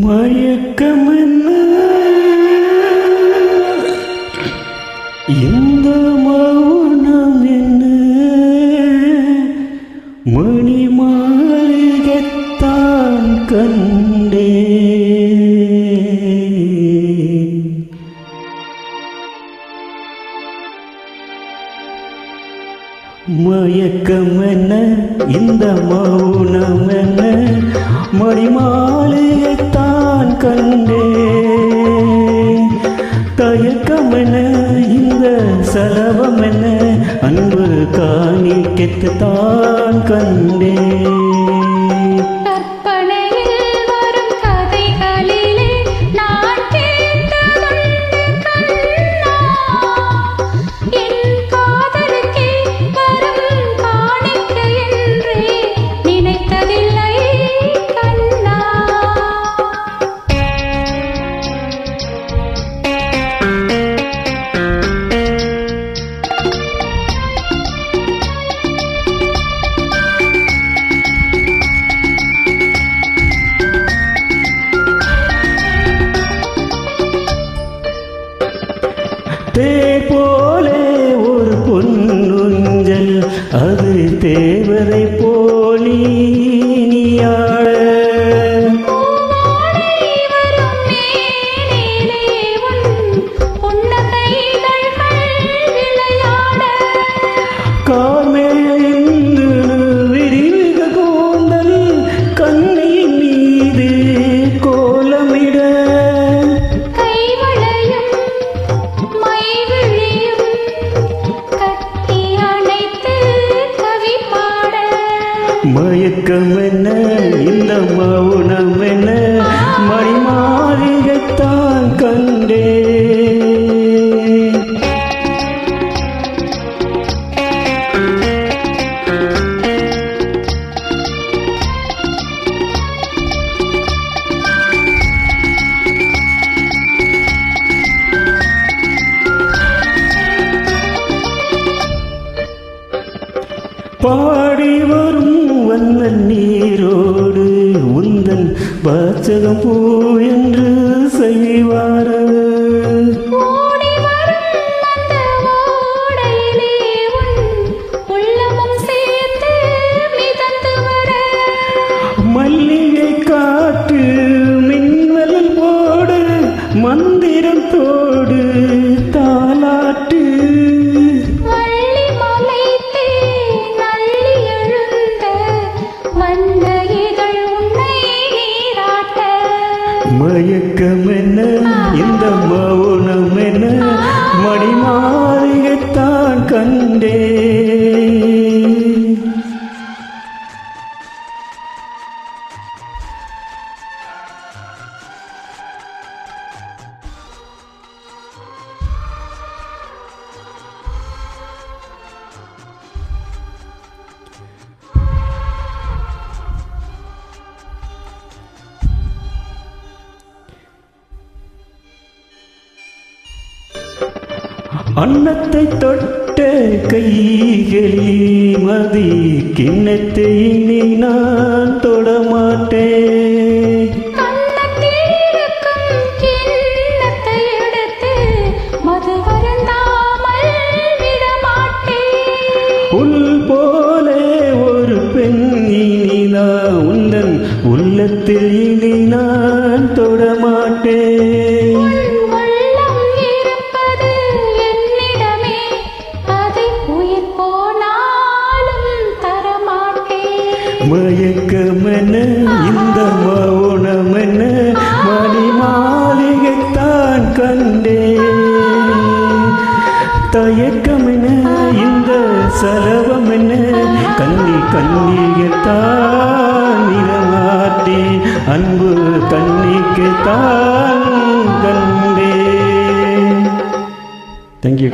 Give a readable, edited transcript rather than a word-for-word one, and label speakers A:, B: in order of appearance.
A: மயக்கம் என்ன இந்த மௌனம் என்ன மணி மாளிகைத்தான் கண்டே மயக்கம் என்ன இந்த மௌனம் என்ன மணி மாளிகைத்தான் கண்டே தயக்கம் என்ன இந்த சலவம் என்ன அன்பு காணிக்கத்தான் கண்டே தேர் போலே ஒரு பொன்னுஞ்சல் அது தேவரை போலி நீயாட கார்மேந்து விரிவுக கூந்தல் கண்ணியின் மீது கோலமிட மயக்கம் என்ன இந்த மௌனம் என்ன மணி மாளிகைத்தான் கண்டே பாடி வரும் வந்த நீரோடு உந்தன் வாசகம் பூ என்று செய்வார மல்லிகை காட்டு மின்னல் போடு மந்திரத்தோடு தாலாட்டு மயக்கம் என்ன இந்த மௌனம் என்ன மணி மாளிகைத்தான் கண்டே அன்னத்தை தொட்ட கைகளில் மதி கிண்ணத்தை இனி நான் தொடமாட்டேன் உள் போலே ஒரு பெண் இனி நான் உந்தன் உள்ளத்தில் இனி நான் தொடமாட்டேன் மயக்கம் என்ன இந்த மௌனம் என்ன மணி மாளிகைத்தான் கண்டே தயக்கம் என்ன இந்த சலவம் என்ன கண்ணியத்தான் நிறமாட்டே அன்பு கண்ணிக்குத்தான் கண்டே. Thank you.